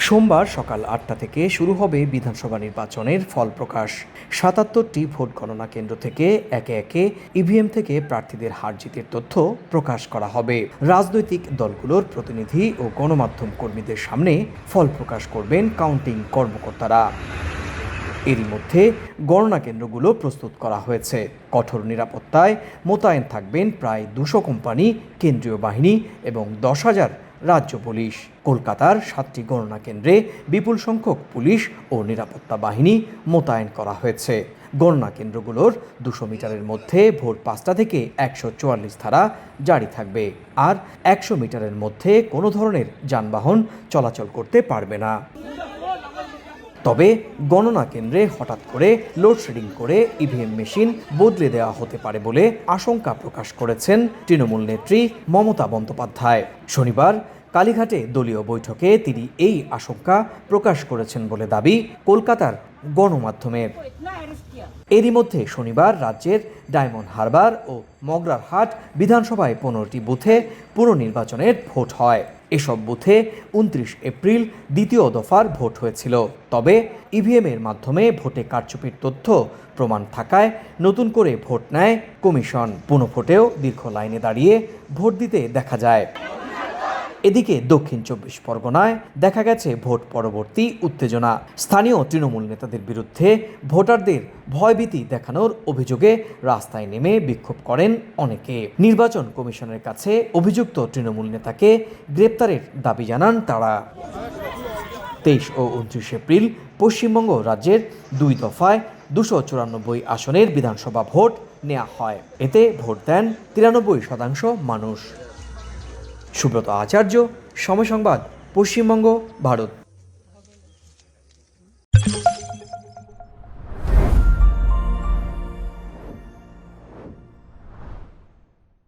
সোমবার সকাল ৮টা থেকে শুরু হবে বিধানসভা নির্বাচনের ফল প্রকাশ। ৭৭টি ভোট গণনা কেন্দ্র থেকে একে একে ইভিএম থেকে প্রার্থীদের হার জিতের তথ্য প্রকাশ করা হবে। রাজনৈতিক দলগুলোর প্রতিনিধি ও গণমাধ্যম কর্মীদের সামনে ফল প্রকাশ করবেন কাউন্টিং কর্মকর্তারা। এরই মধ্যে গণনা কেন্দ্রগুলো প্রস্তুত করা হয়েছে। কঠোর নিরাপত্তায় মোতায়েন থাকবেন প্রায় ২০০ কোম্পানি, কেন্দ্রীয় বাহিনী এবং ১০,০০০ রাজ্য পুলিশ। কলকাতার ৭টি গণনা কেন্দ্রে বিপুল সংখ্যক পুলিশ ও নিরাপত্তা বাহিনী মোতায়েন করা হয়েছে। গণনা কেন্দ্রগুলোর ২০০ মিটারের মধ্যে ভোর ৫টা থেকে ১৪৪ ধারা জারি থাকবে, আর ১০০ মিটারের মধ্যে কোনো ধরনের যানবাহন চলাচল করতে পারবে না। তবে গণনা কেন্দ্রে হঠাৎ করে লোডশেডিং করে ইভিএম মেশিন বদলে দেওয়া হতে পারে বলে আশঙ্কা প্রকাশ করেছেন তৃণমূল নেত্রী মমতা বন্দ্যোপাধ্যায়। শনিবার কালীঘাটে দলীয় বৈঠকে তিনি এই আশঙ্কা প্রকাশ করেছেন বলে দাবি কলকাতার গণমাধ্যমের। এরই মধ্যে শনিবার রাজ্যের ডায়মন্ড হারবার ও মগরার হাট বিধানসভায় 15টি বুথে পুনর্নির্বাচনের ভোট হয়। এসব বুথে ২৯ এপ্রিল দ্বিতীয় দফার ভোট হয়েছিল। তবে ইভিএমের মাধ্যমে ভোটে কারচুপির তথ্য প্রমাণ থাকায় নতুন করে ভোট নেয় কমিশন। পুনঃভোটেও দীর্ঘ লাইনে দাঁড়িয়ে ভোট দিতে দেখা যায়। এদিকে দক্ষিণ ২৪ পরগনায় দেখা গেছে ভোট পরবর্তী উত্তেজনা। স্থানীয় তৃণমূল নেতাদের বিরুদ্ধে ভোটারদের ভয়ভীতি দেখানোর অভিযোগে রাস্তায় নেমে বিক্ষোভ করেন অনেকে। নির্বাচন কমিশনের কাছে অভিযুক্ত তৃণমূল নেতাকে গ্রেপ্তারের দাবি জানান তারা। ২৩ ও ২৯ এপ্রিল পশ্চিমবঙ্গ রাজ্যের ২ দফায় ২৯৪ আসনের বিধানসভা ভোট নেওয়া হয়। এতে ভোট দেন ৯৩% মানুষ। সুব্রত আচার্য, সময় সংবাদ, পশ্চিমবঙ্গ, ভারত।